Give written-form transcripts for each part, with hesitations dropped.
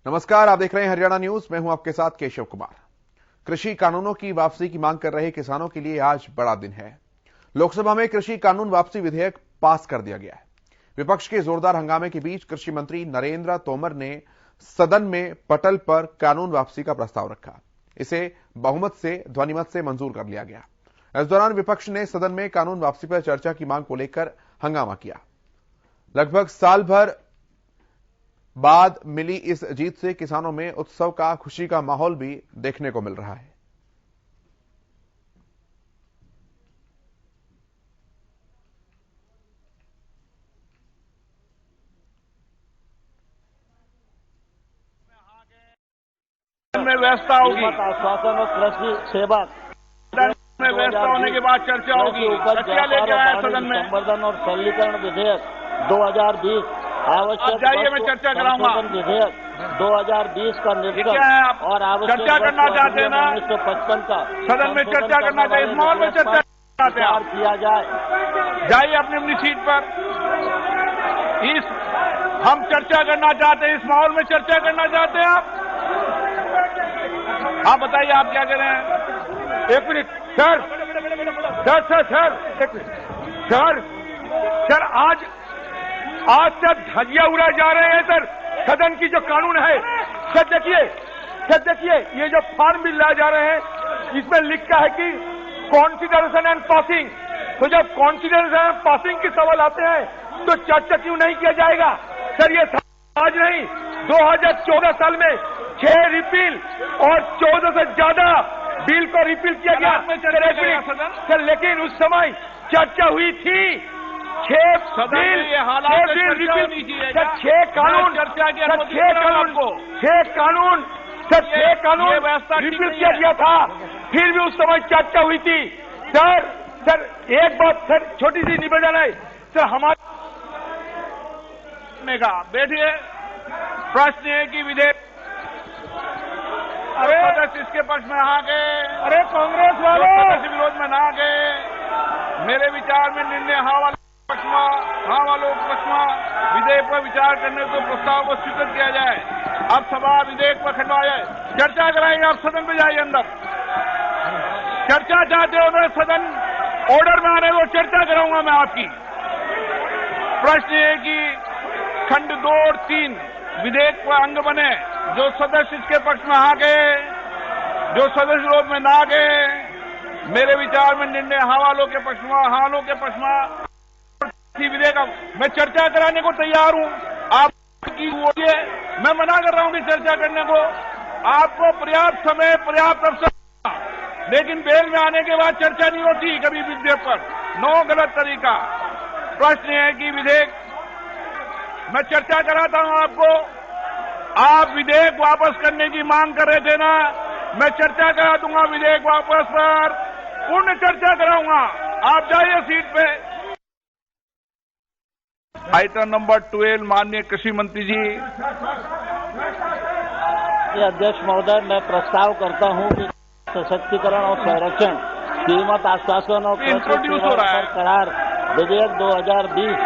नमस्कार, आप देख रहे हैं हरियाणा न्यूज। मैं हूं आपके साथ केशव कुमार। कृषि कानूनों की वापसी की मांग कर रहे किसानों के लिए आज बड़ा दिन है। लोकसभा में कृषि कानून वापसी विधेयक पास कर दिया गया है। विपक्ष के जोरदार हंगामे के बीच कृषि मंत्री नरेंद्र तोमर ने सदन में पटल पर कानून वापसी का प्रस्ताव रखा। इसे बहुमत से ध्वनिमत से मंजूर कर लिया गया। इस दौरान विपक्ष ने सदन में कानून वापसी पर चर्चा की मांग को लेकर हंगामा किया। लगभग साल भर बाद मिली इस जीत से किसानों में उत्सव का, खुशी का माहौल भी देखने को मिल रहा है। में व्यवस्था होगी, आश्वासन और कृषि सेवा में व्यवस्था होने के बाद चर्चा होगी। चर्चा लेके आया सदन में संवर्धन और सरलीकरण विधेयक 2020, आवश्यक जाइए, मैं चर्चा कराऊंगा। विधेयक 2020 का निरसन और आवश्यक चर्चा करना चाहते हैं ना, 1955 का सदन में चर्चा करना चाहिए। इस माहौल में चर्चा चाहते हैं किया जाए। जाइए अपनी अपनी सीट पर। हम चर्चा करना चाहते हैं, इस माहौल में चर्चा करना चाहते हैं आप बताइए, आप क्या कह रहे हैं? एक मिनट सर, एक मिनट सर, आज तक धजिया उड़ाए जा रहे हैं सर। सदन की जो कानून है सर, देखिए ये जो फॉर्म बिल लाए जा रहे हैं, इसमें लिखा है कि कॉन्सिडरेशन एंड पासिंग। तो जब कॉन्सिडरेशन एंड पासिंग के सवाल आते हैं तो चर्चा क्यों नहीं किया जाएगा सर? ये आज नहीं, 2014 साल में 6 रिपील और 14 से ज्यादा बिल को रिपील किया गया सर, लेकिन उस समय चर्चा हुई थी। 6 बिल, 6 रिपील, 6 कानून, 6 कानून रिपील किया गया था, फिर भी उस समय चर्चा हुई थी सर। एक बात सर, छोटी सी निवेदन है सर हमारे का। बैठिए। प्रश्न है कि विधेयक सदस्य इसके पक्ष में आ गए, अरे कांग्रेस वाले सदस्य विरोध में ना गए। मेरे विचार में निर्णय हाँ वालों के पक्ष में विधेयक पर विचार करने को प्रस्ताव को स्वीकृत किया जाए। अब सभा विधेयक पर खंडवाए, चर्चा कराएंगे। आप सदन में जाइए, अंदर चर्चा चाहते हो तो सदन ऑर्डर में आने को चर्चा कराऊंगा मैं आपकी। प्रश्न है कि खंड 2 और 3 विधेयक पर अंग बने। जो सदस्य इसके पक्ष में आ गए, जो सदस्य विरोध में ना गए, मेरे विचार में निर्णय हाँ वालों के पक्ष में विधेयक मैं चर्चा कराने को तैयार हूं। आपकी मैं मना कर रहा हूं कि चर्चा करने को। आपको पर्याप्त समय, पर्याप्त अवसर, लेकिन बेल में आने के बाद चर्चा नहीं होती कभी विधेयक पर। नो, गलत तरीका। प्रश्न है कि विधेयक मैं चर्चा कराता हूं आपको। आप विधेयक वापस करने की मांग कर रहे थे ना, मैं चर्चा करा दूंगा विधेयक वापस पर, पूर्ण चर्चा कराऊंगा। आप जाइए सीट पे। आइटम नंबर 12, माननीय कृषि मंत्री जी। अध्यक्ष महोदय, मैं प्रस्ताव करता हूं कि सशक्तिकरण और संरक्षण, कीमत आश्वासन और करार विधेयक 2020,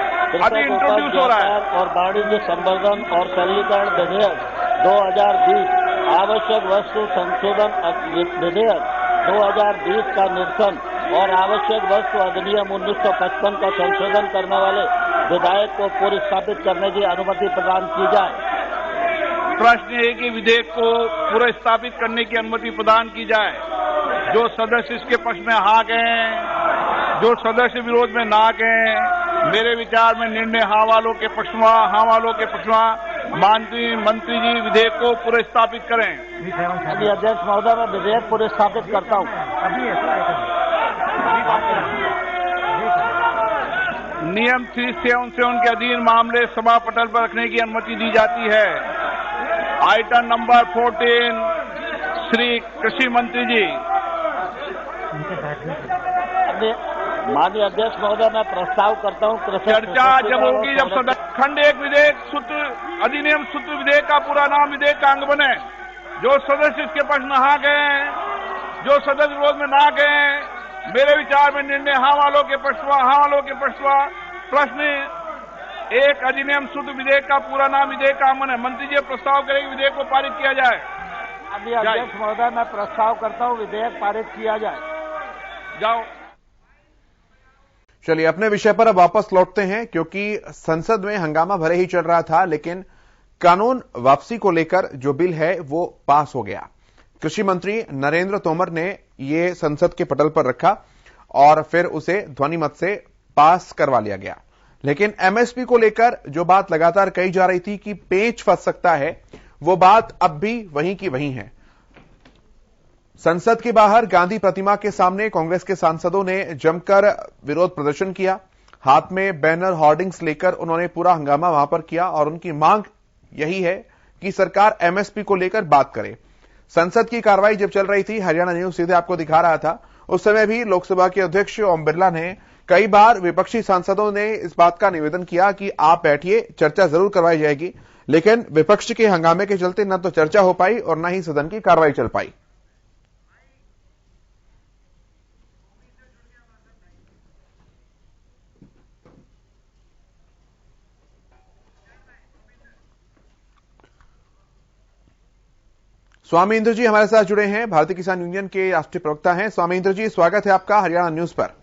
और वाणिज्य संवर्धन और सरलीकरण विधेयक 2020, आवश्यक वस्तु संशोधन विधेयक 2020 का निरसन और आवश्यक वस्तु अधिनियम 1955 का संशोधन करने वाले विधेयक को पुनर्स्थापित करने की अनुमति प्रदान की जाए। प्रश्न है कि विधेयक को पुनर्स्थापित करने की अनुमति प्रदान की जाए। जो सदस्य इसके पक्ष में हाँ गए, जो सदस्य विरोध में ना गए, मेरे विचार में निर्णय हाँ वालों के पक्ष में। माननीय मंत्री जी विधेयक को पुनर्स्थापित करें। अध्यक्ष महोदय, मैं विधेयक पुनर्स्थापित करता हूं। नियम 377 के अधीन मामले सभा पटल पर रखने की अनुमति दी जाती है। आइटम नंबर 14, श्री कृषि मंत्री जी। माननीय अध्यक्ष महोदय, मैं प्रस्ताव करता हूं चर्चा जब होगी, जब सदन खंड 1 विधेयक सूत्र अधिनियम सूत्र विधेयक का पूरा नाम विधेयक का अंग बने। जो सदस्य इसके पक्ष में आ गए, जो सदस्य विरोध में ना गए, मेरे विचार में निर्णय हाँ वालों के पक्ष में। प्रश्न एक अधिनियम शुद्ध विधेयक का पूरा नाम विधेयक का आमन है। मंत्री जी प्रस्ताव करेंगे विधेयक को पारित किया जाए। अभी अध्यक्ष महोदय मैं प्रस्ताव करता हूं विधेयक पारित किया जाए। जाओ। चलिए अपने विषय पर अब वापस लौटते हैं, क्योंकि संसद में हंगामा भले ही चल रहा था, लेकिन कानून वापसी को लेकर जो बिल है वो पास हो गया। कृषि मंत्री नरेंद्र तोमर ने ये संसद के पटल पर रखा और फिर उसे ध्वनिमत से पास करवा लिया गया। लेकिन एमएसपी को लेकर जो बात लगातार कही जा रही थी कि पेंच फंस सकता है, वो बात अब भी वहीं की वहीं है। संसद के बाहर गांधी प्रतिमा के सामने कांग्रेस के सांसदों ने जमकर विरोध प्रदर्शन किया। हाथ में बैनर होर्डिंग्स लेकर उन्होंने पूरा हंगामा वहां पर किया और उनकी मांग यही है कि सरकार एमएसपी को लेकर बात करे। संसद की कार्रवाई जब चल रही थी, हरियाणा न्यूज सीधे आपको दिखा रहा था, उस समय भी लोकसभा के अध्यक्ष ओम बिरला ने कई बार विपक्षी सांसदों ने इस बात का निवेदन किया कि आप बैठिए, चर्चा जरूर करवाई जाएगी, लेकिन विपक्ष के हंगामे के चलते न तो चर्चा हो पाई और न ही सदन की कार्रवाई चल पाई। स्वामी इंद्र जी हमारे साथ जुड़े हैं, भारतीय किसान यूनियन के राष्ट्रीय प्रवक्ता हैं। स्वामी इंद्र जी, स्वागत है आपका हरियाणा न्यूज पर।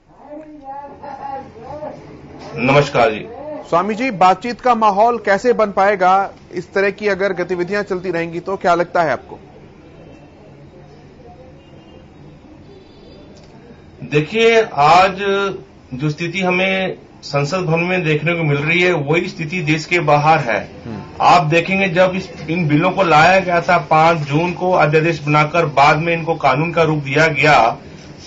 नमस्कार जी। स्वामी जी, बातचीत का माहौल कैसे बन पाएगा? इस तरह की अगर गतिविधियां चलती रहेंगी तो क्या लगता है आपको? देखिए, आज जो स्थिति हमें संसद भवन में देखने को मिल रही है वही स्थिति देश के बाहर है। आप देखेंगे जब इन बिलों को लाया गया था 5 जून को अध्यादेश बनाकर बाद में इनको कानून का रूप दिया गया,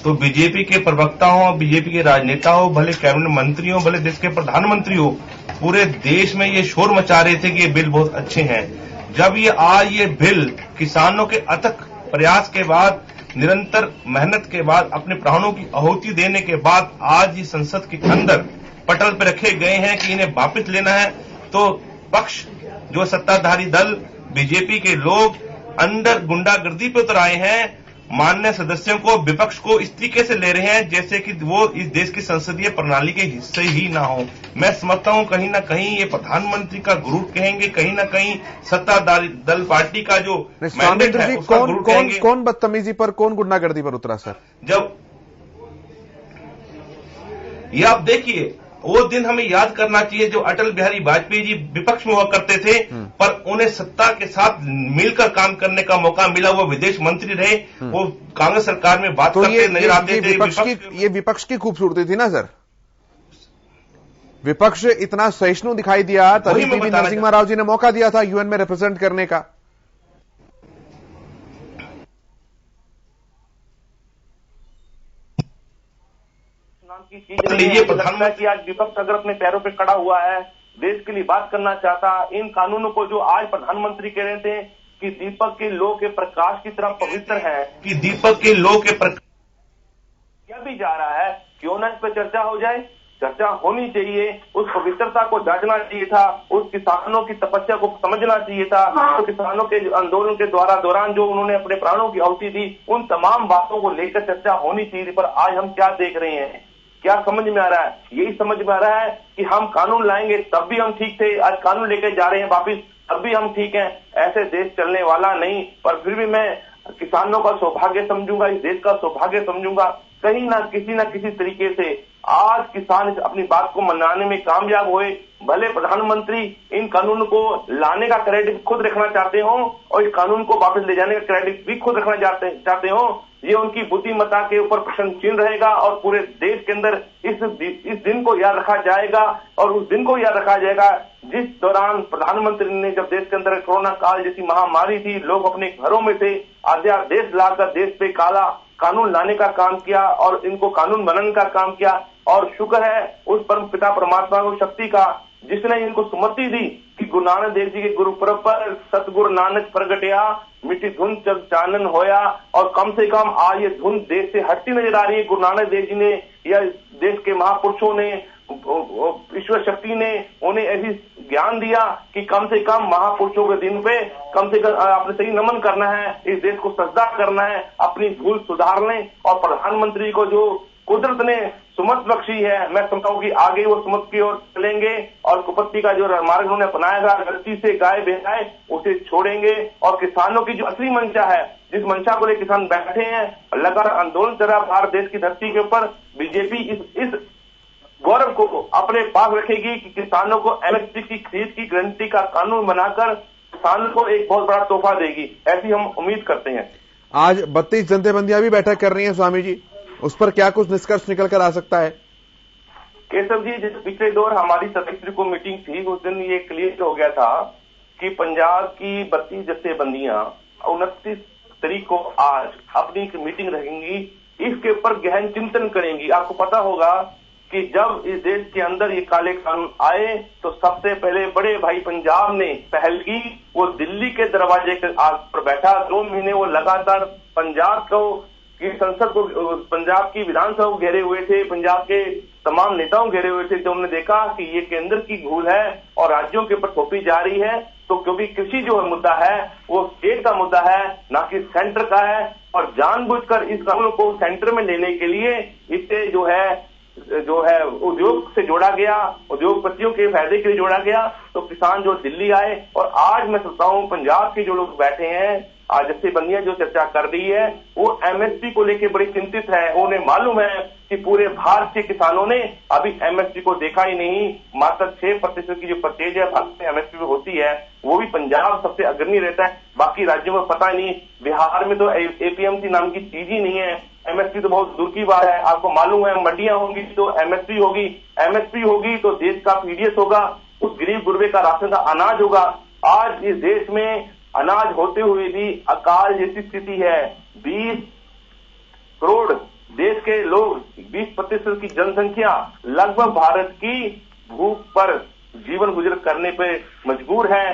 तो बीजेपी के प्रवक्ता हो, बीजेपी के राजनेता हो, भले कैबिनेट मंत्री हो, भले देश के प्रधानमंत्री हो, पूरे देश में ये शोर मचा रहे थे कि ये बिल बहुत अच्छे हैं। जब ये बिल किसानों के अथक प्रयास के बाद, निरंतर मेहनत के बाद, अपने प्राणों की आहुति देने के बाद आज ये संसद के अंदर पटल पर रखे गए हैं कि इन्हें वापस लेना है, तो पक्ष जो सत्ताधारी दल बीजेपी के लोग अंदर गुंडागर्दी पे उतर आए हैं। माननीय सदस्यों को, विपक्ष को इस तरीके से ले रहे हैं जैसे कि वो इस देश की संसदीय प्रणाली के हिस्से ही ना हो। मैं समझता हूं कहीं ना कहीं ये प्रधानमंत्री का गुरूर कहेंगे, कहीं ना कहीं सत्ताधारी दल पार्टी का जो मैंडेट है उसका गुरूर कहेंगे। कौन बदतमीजी पर, कौन गुंडागर्दी पर उतरा सर? जब ये आप देखिए, वो दिन हमें याद करना चाहिए जो अटल बिहारी वाजपेयी जी विपक्ष में हुआ करते थे, पर उन्हें सत्ता के साथ मिलकर काम करने का मौका मिला। वो विदेश मंत्री रहे, वो कांग्रेस सरकार में बात करते नजर आते थे। ये विपक्ष की खूबसूरती थी ना सर। विपक्ष इतना सहिष्णु दिखाई दिया, तभी पीवी नरसिम्हा राव जी ने मौका दिया था यूएन में रिप्रेजेंट करने का। की चीज नहीं है। लगता है कि आज विपक्ष अगर अपने पैरों पे खड़ा हुआ है, देश के लिए बात करना चाहता, इन कानूनों को जो आज प्रधानमंत्री कह रहे थे कि दीपक के लौ के प्रकाश की तरह पवित्र है, कि दीपक के लौ के प्रकाश किया भी जा रहा है, क्यों ना इस पर चर्चा हो जाए? चर्चा होनी चाहिए। उस पवित्रता को जांचना चाहिए था, उस किसानों की तपस्या को समझना चाहिए था, तो किसानों के आंदोलन के दौरान जो उन्होंने अपने प्राणों की आहुति दी, उन तमाम बातों को लेकर चर्चा होनी चाहिए। पर आज हम क्या देख रहे हैं, क्या समझ में आ रहा है? यही समझ में आ रहा है कि हम कानून लाएंगे तब भी हम ठीक थे, आज कानून लेकर जा रहे हैं वापिस तब भी हम ठीक हैं। ऐसे देश चलने वाला नहीं। पर फिर भी मैं किसानों का सौभाग्य समझूंगा, इस देश का सौभाग्य समझूंगा, कहीं ना किसी तरीके से आज किसान अपनी बात को मनाने में कामयाब हुए। भले प्रधानमंत्री इन कानून को लाने का क्रेडिट खुद रखना चाहते हो और इस कानून को वापस ले जाने का क्रेडिट भी खुद रखना चाहते हो, ये उनकी बुद्धिमत्ता के ऊपर प्रश्न चिन्ह रहेगा और पूरे देश के अंदर इस दिन को याद रखा जाएगा। और उस दिन को याद रखा जाएगा जिस दौरान प्रधानमंत्री ने, जब देश के अंदर कोरोना काल जैसी महामारी थी, लोग अपने घरों में से अध्यादेश लाकर देश पे काला कानून लाने का काम किया और इनको कानून बनाने का काम किया। और शुक्र है उस परम पिता परमात्मा को शक्ति का, जिसने इनको सुमति दी कि गुरु नानक देव जी के गुरुपुरब पर सतगुरु नानक प्रगटया, मिट्टी धुन जब चानन होया। और कम से कम आज ये धुन देश से हटती नजर आ रही है। गुरु नानक देव जी ने या देश के महापुरुषों ने, ईश्वर शक्ति ने उन्हें ऐसी ज्ञान दिया कि कम से कम महापुरुषों के दिन पे कम से कम अपने सही नमन करना है, इस देश को सजदा करना है, अपनी भूल सुधार लें। और प्रधानमंत्री को जो कुदरत ने सुमत बख्शी है। मैं समझता हूँ कि आगे वो सुमत की ओर चलेंगे और कुपत्ती का जो मार्ग उन्होंने अपनाया था, गलती से गाय बेचाए उसे छोड़ेंगे और किसानों की जो असली मंशा है, जिस मंशा को लेकर किसान बैठे हैं, लगातार आंदोलन चल रहा भारत देश की धरती के ऊपर, बीजेपी इस गौरव को अपने पास रखेगी कि किसानों को एमएसपी की खरीद की गारंटी का कानून बनाकर किसानों को एक बहुत बड़ा तोहफा देगी, ऐसी हम उम्मीद करते हैं। आज 32 जत्थेबंदियां भी बैठक कर रही हैं स्वामी जी, उस पर क्या कुछ निष्कर्ष निकल कर आ सकता है? केशव जी, जिस पिछले दौर हमारी 27 को मीटिंग थी, उस दिन ये क्लियर हो गया था कि पंजाब की 32 जत्थेबंदियां 29 तारीख को आज अपनी मीटिंग रखेंगी, इसके ऊपर गहन चिंतन करेंगी। आपको पता होगा कि जब इस देश के अंदर ये काले कानून आए तो सबसे पहले बड़े भाई पंजाब ने पहल की, वो दिल्ली के दरवाजे के आग पर बैठा। 2 महीने वो लगातार पंजाब को की संसद को, पंजाब की विधानसभा को घेरे हुए थे, पंजाब के तमाम नेताओं घेरे हुए थे। जब उन्होंने देखा कि ये केंद्र की भूल है और राज्यों के ऊपर थोपी जा रही है, तो क्योंकि कृषि जो मुद्दा है वो स्टेट का मुद्दा है, ना कि सेंटर का है, और जानबूझकर इस कानून को सेंटर में लेने के लिए इसे जो है उद्योग से जोड़ा गया, उद्योगपतियों के फायदे के लिए जोड़ा गया। तो किसान जो दिल्ली आए, और आज मैं सोचता हूँ पंजाब के जो लोग बैठे हैं, आज जत्थेबंदियां जो चर्चा कर रही है, वो एमएसपी को लेकर बड़ी चिंतित है। उन्हें मालूम है कि पूरे भारत के किसानों ने अभी एमएसपी को देखा ही नहीं। मात्र 6% की जो परचेज है भारत में एमएसपी में होती है, वो भी पंजाब सबसे अग्रणी रहता है, बाकी राज्यों में पता ही नहीं। बिहार में तो एपीएमसी नाम की चीज ही नहीं है, एमएसपी तो बहुत दूर की बात है। आपको मालूम है मंडियां होंगी तो एमएसपी होगी, एमएसपी होगी तो देश का पीडीएस होगा, उस गरीब गुरबे का राशन का अनाज होगा। आज इस देश में अनाज होते हुए भी अकाल जैसी स्थिति है। 20 करोड़ देश के लोग, 20% की जनसंख्या लगभग भारत की भूख पर जीवन गुजर करने पे मजबूर है।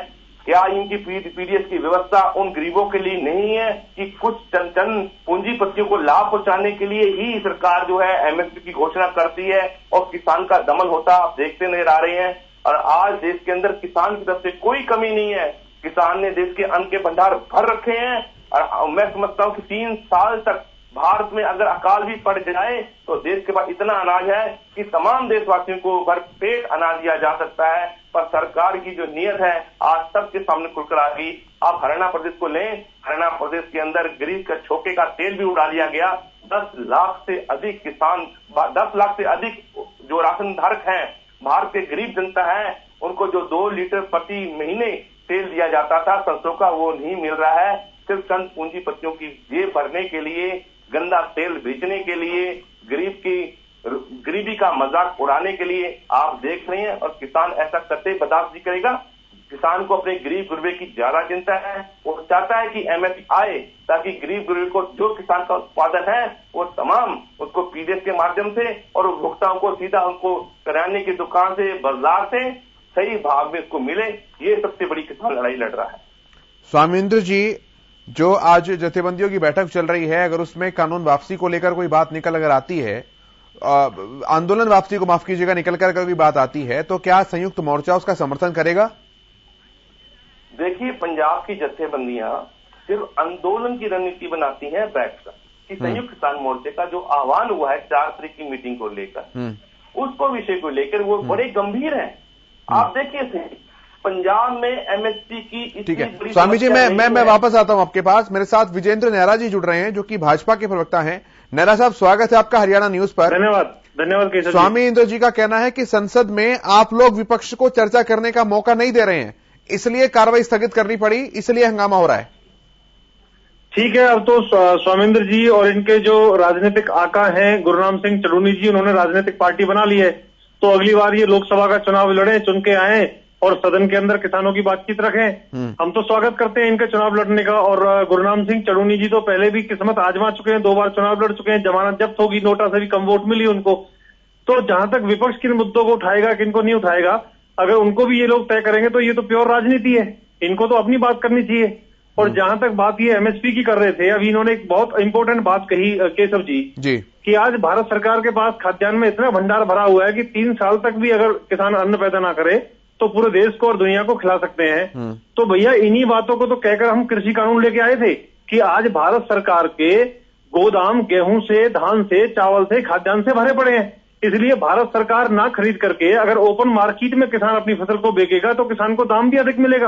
क्या इनकी पीडीएस की व्यवस्था उन गरीबों के लिए नहीं है कि कुछ चंद पूंजीपतियों को लाभ पहुंचाने के लिए ही सरकार जो है एमएसपी की घोषणा करती है और किसान का दमन होता आप देखते नजर आ रहे हैं। और आज देश के अंदर किसान की तरफ से कोई कमी नहीं है, किसान ने देश के अन्न के भंडार भर रखे हैं। और मैं समझता हूं कि 3 साल तक भारत में अगर अकाल भी पड़ जाए तो देश के पास इतना अनाज है कि तमाम देशवासियों को भरपेट अनाज दिया जा सकता है। पर सरकार की जो नीयत है आज सबके सामने खुलकर आ गई। आप हरियाणा प्रदेश को लें, हरियाणा प्रदेश के अंदर गरीब का छोके का तेल भी उड़ा दिया गया। 10 लाख से अधिक किसान, 10 लाख से अधिक जो राशन धारक हैं, भारत के गरीब जनता है, उनको जो 2 लीटर प्रति महीने तेल दिया जाता था सरसों का, वो नहीं मिल रहा है। सिर्फ चंद पूंजीपतियों की जेब भरने के लिए, गंदा तेल बेचने के लिए, गरीबी का मजाक उड़ाने के लिए आप देख रहे हैं। और किसान ऐसा करते बर्दाश्त नहीं करेगा। किसान को अपने गरीब गुरबे की ज्यादा चिंता है, वो चाहता है कि एमएसपी आए ताकि गरीब गुरबे को जो किसान का उत्पादन है वो तमाम उसको पीडीएस के माध्यम से और उपभोक्ताओं को सीधा उनको किराने की दुकान से, बाजार से सही भाव में उसको मिले। ये सबसे बड़ी किसान लड़ाई लड़ रहा है। स्वामींद्र जी, जो आज जत्थेबंदियों की बैठक चल रही है, अगर उसमें कानून वापसी को लेकर कोई बात निकल अगर आती है, आंदोलन वापसी को माफ कीजिएगा, निकल कर कोई बात आती है, तो क्या संयुक्त मोर्चा उसका समर्थन करेगा? देखिए, पंजाब की जत्थेबंदियां सिर्फ आंदोलन की रणनीति बनाती हैं बैठकर, कि संयुक्त किसान मोर्चे का जो आह्वान हुआ है 4 तारीख की मीटिंग को लेकर, उसको विषय को लेकर वो बड़े गंभीर हैं। आप देखिए पंजाब में एमएसपी की ठीक है स्वामी जी, मैं वापस आता हूं आपके पास। मेरे साथ विजेंद्र नेहरा जी जुड़ रहे हैं जो कि भाजपा के प्रवक्ता हैं। नेहरा साहब, स्वागत है आपका हरियाणा न्यूज पर। धन्यवाद केशव जी। स्वामी इंद्र जी का कहना है कि संसद में आप लोग विपक्ष को चर्चा करने का मौका नहीं दे रहे हैं, इसलिए कार्रवाई स्थगित करनी पड़ी, इसलिए हंगामा हो रहा है। ठीक है, अब तो स्वामींद्र जी और इनके जो राजनीतिक आका हैं गुरनाम सिंह चड़ूनी जी, उन्होंने राजनीतिक पार्टी बना ली है, तो अगली बार ये लोकसभा का चुनाव लड़े, चुन के आए और सदन के अंदर किसानों की बातचीत रखें। हम तो स्वागत करते हैं इनके चुनाव लड़ने का। और गुरनाम सिंह चड़ूनी जी तो पहले भी किस्मत आजमा चुके हैं, 2 बार चुनाव लड़ चुके हैं, जमानत जब्त होगी, नोटा से भी कम वोट मिली उनको। तो जहां तक विपक्ष किन मुद्दों को उठाएगा, किनको नहीं उठाएगा, अगर उनको भी ये लोग तय करेंगे तो ये तो प्योर राजनीति है, इनको तो अपनी बात करनी चाहिए। और जहां तक बात ये एमएसपी की कर रहे थे, अभी इन्होंने एक बहुत इंपॉर्टेंट बात कही केशव जी कि आज भारत सरकार के पास खाद्यान्न में इतना भंडार भरा हुआ है कि 3 साल तक भी अगर किसान अन्न पैदा ना करे तो पूरे देश को और दुनिया को खिला सकते हैं। तो भैया इन्हीं बातों को तो कहकर हम कृषि कानून लेके आए थे कि आज भारत सरकार के गोदाम गेहूं से, धान से, चावल से, खाद्यान्न से भरे पड़े हैं। इसलिए भारत सरकार ना खरीद करके अगर ओपन मार्केट में किसान अपनी फसल को बेचेगा तो किसान को दाम भी अधिक मिलेगा।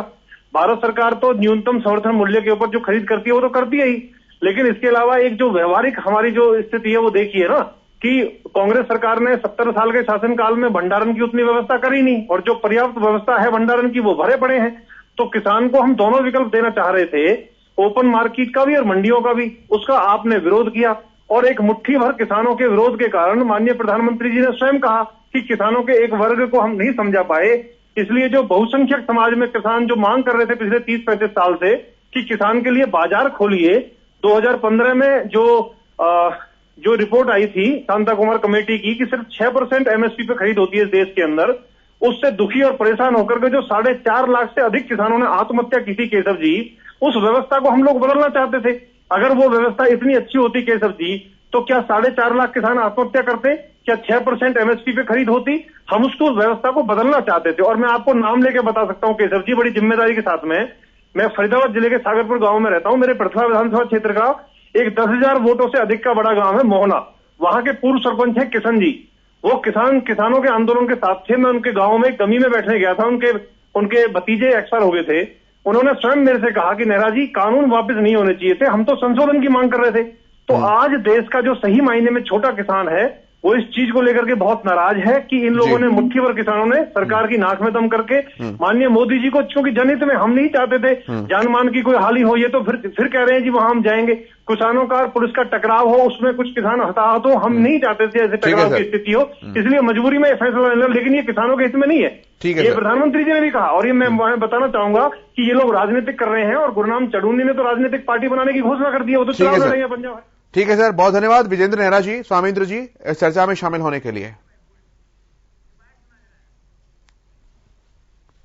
भारत सरकार तो न्यूनतम समर्थन मूल्य के ऊपर जो खरीद करती है वो तो करती है ही, लेकिन इसके अलावा एक जो व्यवहारिक हमारी जो स्थिति है वो देखिए ना कि कांग्रेस सरकार ने 70 साल के शासनकाल में भंडारण की उतनी व्यवस्था करी नहीं, और जो पर्याप्त व्यवस्था है भंडारण की वो भरे पड़े हैं। तो किसान को हम दोनों विकल्प देना चाह रहे थे, ओपन मार्केट का भी और मंडियों का भी, उसका आपने विरोध किया और एक मुट्ठी भर किसानों के विरोध के कारण माननीय प्रधानमंत्री जी ने स्वयं कहा कि किसानों के एक वर्ग को हम नहीं समझा पाए। इसलिए जो बहुसंख्यक समाज में किसान जो मांग कर रहे थे पिछले 30-35 साल से कि किसान के लिए बाजार खोलिए, 2015 में जो रिपोर्ट आई थी शांता कुमार कमेटी की कि सिर्फ 6% एमएसपी पे खरीद होती है देश के अंदर, उससे दुखी और परेशान होकर के जो 4.5 लाख से अधिक किसानों ने आत्महत्या की थी केशव जी, उस व्यवस्था को हम लोग बदलना चाहते थे। अगर वो व्यवस्था इतनी अच्छी होती केशव जी तो क्या 4.5 लाख किसान आत्महत्या करते? क्या 6% एमएसपी पे खरीद होती? हम उसको व्यवस्था को बदलना चाहते थे। और मैं आपको नाम लेके बता सकता हूं केशव जी, बड़ी जिम्मेदारी के साथ में, मैं फरीदाबाद जिले के सागरपुर गांव में रहता हूं। मेरे पृथ्वा विधानसभा क्षेत्र का एक 10,000 वोटों से अधिक का बड़ा गांव है मोहना। वहां के पूर्व सरपंच है किशन जी। वो किसानों के आंदोलन के साथ थे। मैं उनके गांव में कमी में बैठने गया था, उनके भतीजे एक्सपायर हो गए थे। उन्होंने स्वयं मेरे से कहा कि नेहरा जी कानून वापस नहीं होने चाहिए थे, हम तो संशोधन की मांग कर रहे थे। तो आज देश का जो सही मायने में छोटा किसान है वो इस चीज को लेकर के बहुत नाराज है कि इन लोगों ने, मुट्ठी भर किसानों ने सरकार की नाक में दम करके माननीय मोदी जी को, क्योंकि जनहित में हम नहीं चाहते थे जान मान की कोई हानि हो, ये तो फिर कह रहे हैं जी वहां हम जाएंगे। किसानों का पुलिस का टकराव हो, उसमें कुछ किसान हताहत हो, हम नहीं चाहते थे ऐसे टकराव की स्थिति हो, इसलिए मजबूरी में फैसला लेना। लेकिन ये किसानों के हित में नहीं है, ये प्रधानमंत्री जी ने भी कहा। और ये मैं बताना चाहूंगा कि ये लोग राजनीतिक कर रहे हैं और गुरनाम चढ़ूनी ने तो राजनीतिक पार्टी बनाने की घोषणा कर दी है, वो तो चुनाव लड़ रही है पंजाब। ठीक है सर, बहुत धन्यवाद विजेंद्र नेहरा जी, स्वामिंद्र जी, इस चर्चा में शामिल होने के लिए।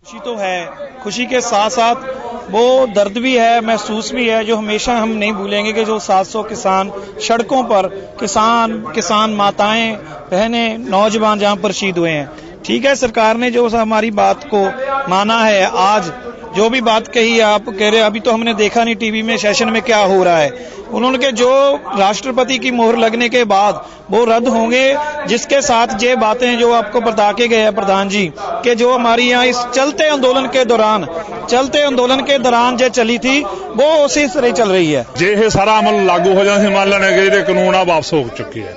खुशी तो है, खुशी के साथ साथ वो दर्द भी है, महसूस भी है, जो हमेशा हम नहीं भूलेंगे कि जो 700 किसान सड़कों पर, किसान माताएं, बहनें, नौजवान जहां पर शहीद हुए हैं। ठीक है, सरकार ने जो हमारी बात को माना है, आज जो भी बात कही है, आप कह रहे अभी तो हमने देखा नहीं टीवी में सेशन में क्या हो रहा है। उन्होंने के जो राष्ट्रपति की मोहर लगने के बाद वो रद्द होंगे, जिसके साथ ये बातें जो आपको बता के गए हैं प्रधान जी कि जो हमारी यहाँ इस चलते आंदोलन के दौरान जो चली थी वो उसी तरह चल रही है। जे ये सारा अमल लागू हो जाए, मान लेने के ਜਿਹੜੇ ਕਾਨੂੰਨ ਆ ਵਾਪਸ ਹੋ ਚੁੱਕੀ ਹੈ,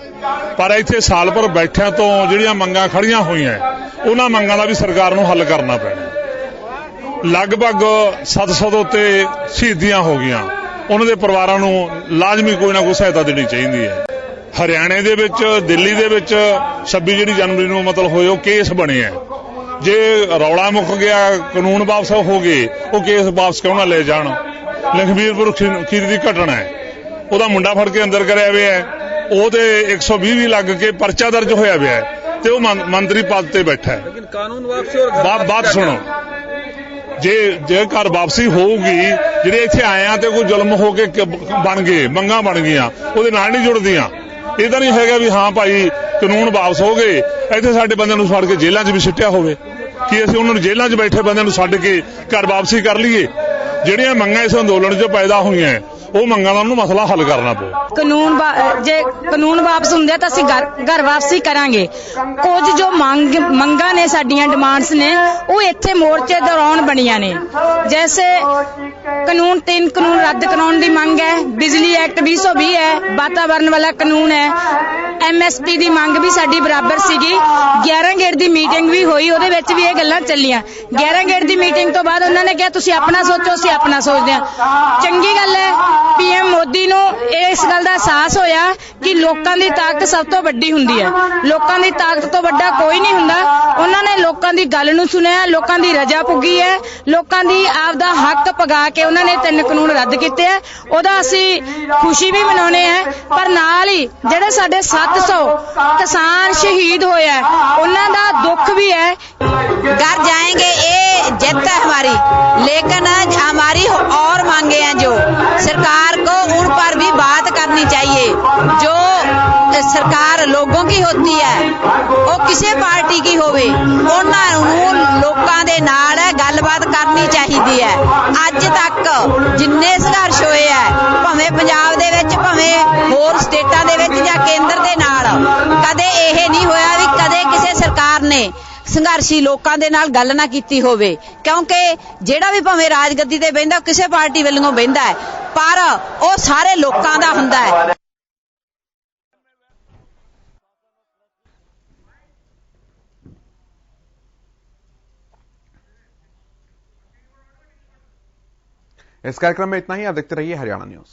ਪਰ ਇੱਥੇ ਸਾਲ ਭਰ ਬੈਠਿਆਂ ਤੋਂ ਜਿਹੜੀਆਂ ਮੰਗਾਂ ਖੜੀਆਂ ਹੋਈਆਂ ਉਹਨਾਂ ਮੰਗਾਂ ਦਾ ਵੀ ਸਰਕਾਰ ਨੂੰ ਹੱਲ ਕਰਨਾ ਪੈਣਾ। ਲਗਭਗ 700 ਤੋਂ ਉੱਤੇ ਸ਼ਹੀਦੀਆਂ ਹੋ ਗਈਆਂ, ਉਹਨਾਂ ਦੇ ਪਰਿਵਾਰਾਂ ਨੂੰ ਲਾਜ਼ਮੀ ਕੋਈ ਨਾ ਕੋਈ ਸਹਾਇਤਾ ਦੇਣੀ ਚਾਹੀਦੀ ਹੈ। ਹਰਿਆਣੇ ਦੇ ਵਿੱਚ, ਦਿੱਲੀ ਦੇ ਵਿੱਚ 26 ਜਿਹੜੀ ਜਨਵਰੀ ਨੂੰ ਮਤਲਬ ਹੋਏ ਉਹ ਕੇਸ ਬਣੇ ਆ। ਜੇ ਰੌਲਾ ਮੁੱਕ ਗਿਆ, ਕਾਨੂੰਨ ਵਾਪਸ ਹੋ ਗਏ, ਉਹ ਕੇਸ ਵਾਪਸ ਕਿਉਂ ਨਾ ਲੈ ਜਾਣ। ਲਖਬੀਰਪੁਰ ਖੀਰ ਦੀ ਘਟਨਾ ਹੈ, ਉਹਦਾ ਮੁੰਡਾ ਫੜ ਕੇ ਅੰਦਰ ਕਰਿਆ ਹੋਇਆ ਹੈ, ਉਹ ਤੇ 120 ਵੀ ਲੱਗ ਕੇ ਪਰਚਾ ਦਰਜ ਹੋਇਆ ਹੋਇਆ ਹੈ ਤੇ ਉਹ ਮੰਤਰੀ ਪਦ ਤੇ ਬੈਠਾ ਹੈ। ਲੇਕਿਨ ਕਾਨੂੰਨ ਵਾਪਸ ਬਾਤ ਸੁਣੋ, ਜੇ ਘਰ ਵਾਪਸੀ ਹੋਊਗੀ, ਜਿਹੜੇ ਇੱਥੇ ਆਏ ਆ ਤੇ ਕੋਈ ਜ਼ੁਲਮ ਹੋ ਕੇ ਬਣ ਗਏ, ਮੰਗਾਂ ਬਣ ਗਈਆਂ, ਉਹਦੇ ਨਾਲ ਨਹੀਂ ਜੁੜਦੀਆਂ। ਇਹ ਤਾਂ ਨਹੀਂ ਹੈਗਾ ਵੀ ਹਾਂ ਭਾਈ ਕਾਨੂੰਨ ਵਾਪਸ ਹੋ ਗਏ, ਇੱਥੇ ਸਾਡੇ ਬੰਦਿਆਂ ਨੂੰ ਫੜ ਕੇ ਜੇਲ੍ਹਾਂ 'ਚ ਵੀ ਸਿੱਟਿਆ ਹੋਵੇ ਕਿ ਅਸੀਂ ਉਹਨਾਂ ਨੂੰ ਜੇਲ੍ਹਾਂ 'ਚ ਬੈਠੇ ਬੰਦਿਆਂ ਨੂੰ ਛੱਡ ਕੇ ਘਰ ਵਾਪਸੀ ਕਰ ਲਈਏ। ਜਿਹੜੀਆਂ ਮੰਗਾਂ ਇਸ ਅੰਦੋਲਨ 'ਚ ਪੈਦਾ ਹੋਈਆਂ ਉਹ ਮੰਗਾਂ ਦਾ ਉਹਨੂੰ ਮਸਲਾ ਹੱਲ ਕਰਨਾ ਪਊ। ਕਾਨੂੰਨ ਵਾਪਸ ਹੁੰਦੇ ਤਾਂ ਅਸੀਂ ਘਰ ਵਾਪਸੀ ਕਰਾਂਗੇ। ਕੁਝ ਜੋ ਮੰਗਾਂ ਨੇ, ਸਾਡੀਆਂ ਡਿਮਾਂਡਸ ਨੇ, ਉਹ ਇੱਥੇ ਮੋਰਚੇ ਦੌਰਾਨ ਬਣੀਆਂ ਨੇ। ਜੈਸੇ ਤਿੰਨ ਕਾਨੂੰਨ ਰੱਦ ਕਰਾਉਣ ਦੀ ਮੰਗ ਹੈ, ਬਿਜਲੀ ਐਕਟ 2020 ਹੈ, ਵਾਤਾਵਰਨ ਵਾਲਾ ਕਾਨੂੰਨ ਹੈ, ਐਮਐਸਪੀ ਦੀ ਮੰਗ ਵੀ ਸਾਡੀ ਬਰਾਬਰ ਸੀਗੀ। 11 ਗੇੜ ਦੀ ਮੀਟਿੰਗ ਵੀ ਹੋਈ, ਉਹਦੇ ਵਿੱਚ ਵੀ ਇਹ ਗੱਲਾਂ ਚੱਲੀਆਂ। 11 ਗੇੜ ਦੀ ਮੀਟਿੰਗ ਤੋਂ ਬਾਅਦ ਉਹਨਾਂ ਨੇ ਕਿਹਾ ਤੁਸੀਂ ਆਪਣਾ ਸੋਚੋ, ਅਸੀਂ ਆਪਣਾ ਸੋਚਦੇ ਹਾਂ। ਚੰਗੀ ਗੱਲ ਹੈ, ਪੀਐਮ ਮੋਦੀ ਨੂੰ ਇਸ ਗੱਲ ਦਾ ਅਹਿਸਾਸ ਹੋਇਆ ਕਿ ਲੋਕਾਂ ਦੀ ਤਾਕਤ ਸਭ ਤੋਂ ਵੱਡੀ ਹੁੰਦੀ ਹੈ। ਲੋਕਾਂ ਦੀ ਤਾਕਤ ਤੋਂ ਵੱਡਾ ਕੋਈ ਨਹੀਂ ਹੁੰਦਾ। ਉਹਨਾਂ ਨੇ ਲੋਕਾਂ ਦੀ ਗੱਲ ਨੂੰ ਸੁਣਿਆ, ਲੋਕਾਂ ਦੀ ਰਜਾ ਪੁੱਗੀ ਹੈ, ਲੋਕਾਂ ਦੀ ਆਪਦਾ ਹੱਕ ਪਗਾ ਕੇ ਉਹਨਾਂ ਨੇ 3 ਕਾਨੂੰਨ ਰੱਦ ਕੀਤੇ ਹੈ। ਉਹਦਾ ਅਸੀਂ ਖੁਸ਼ੀ ਵੀ ਮਨਾਉਂਦੇ ਹਾਂ, ਪਰ ਨਾਲ ਹੀ ਜਿਹੜੇ ਸਾਡੇ 700 किसान शहीद होया है उन्हां दा दुख भी है। घर जाएंगे, ये जित है हमारी, लेकिन हमारी और मांगे हैं जो सरकार को उन पर भी बात करनी चाहिए। जो सरकार लोगों की होती है, वो किसी पार्टी की होवे, उन्हां नूं लोकां दे नाल गलबात करनी चाहिदी है। अज तक जिन्ने संघर्ष होए है, भावें पंजाब दे विच, भावें होर स्टेटां दे विच जां केंद्र दे नाल, कदे इह नहीं होया भी ਨੇ ਸੰਘਰਸ਼ੀ ਲੋਕਾਂ ਦੇ ਨਾਲ ਗੱਲ ਨਾ ਕੀਤੀ ਹੋਵੇ, ਕਿਉਂਕਿ ਜਿਹੜਾ ਵੀ ਭਾਵੇਂ ਰਾਜਗੱਦੀ ਤੇ ਬਹਿੰਦਾ ਕਿਸੇ ਪਾਰਟੀ ਵੱਲੋਂ ਬਹਿੰਦਾ ਹੈ, ਪਰ ਉਹ ਸਾਰੇ ਲੋਕਾਂ ਦਾ ਹੁੰਦਾ ਹੈ। इस कार्यक्रम में इतना ही। आप देखते रहिए हरियाणा न्यूज।